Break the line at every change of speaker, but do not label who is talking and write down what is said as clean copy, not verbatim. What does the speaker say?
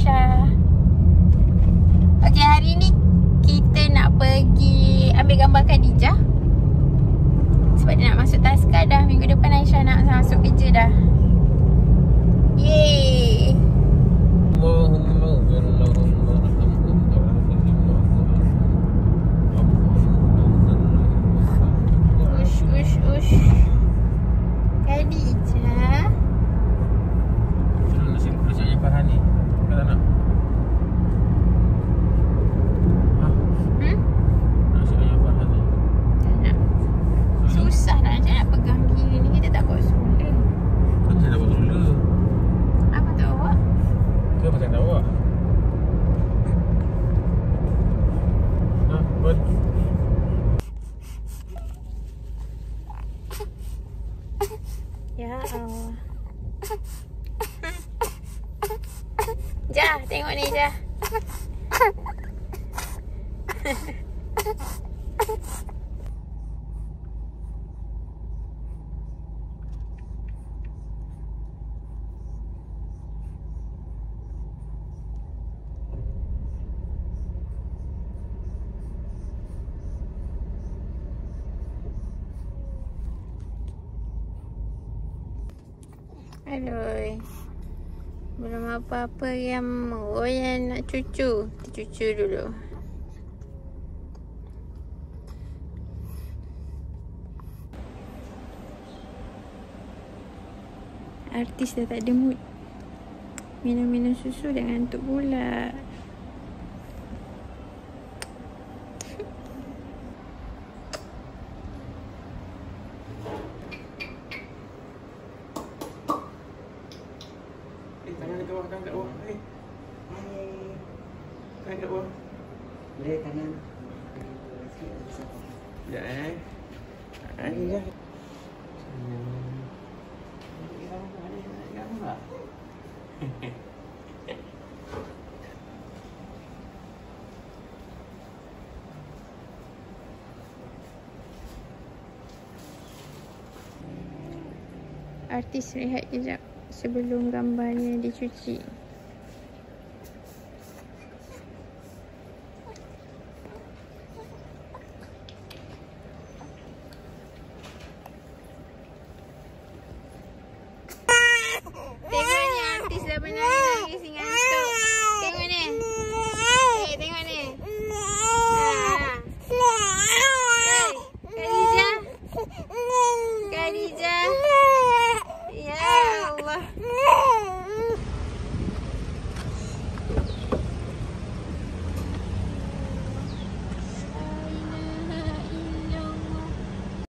Aisyah. Okey, hari ni kita nak pergi ambil gambar Khadijah. Sebab dia nak masuk taska dah. Minggu depan Aisyah nak masuk kerja dah. Yeay. Ush. Khadijah.
Nasi ayam Farhan ni. Kau tak nak? Nasi ayam Farhan ni.
Tak nak. Susah nak pegang gini ni. Kita tak bawa stroller.
Kan saya dah bawa stroller.
Apa tak bawa?
Tu apa saya tak bawa? Buat.
Ya Allah. Jah, tengok ni Jah. Aduh. Belum apa-apa yang nak cucu. Kita cucu dulu. Artis dah tak ada mood. Minum susu dah ngantuk pula.
Tangan dekat bawah, tangan dekat bawah. Tangan dekat bawah.
Boleh tangan.
Sekejap Ini je.
Artis rehat kejap sebelum gambarnya dicuci.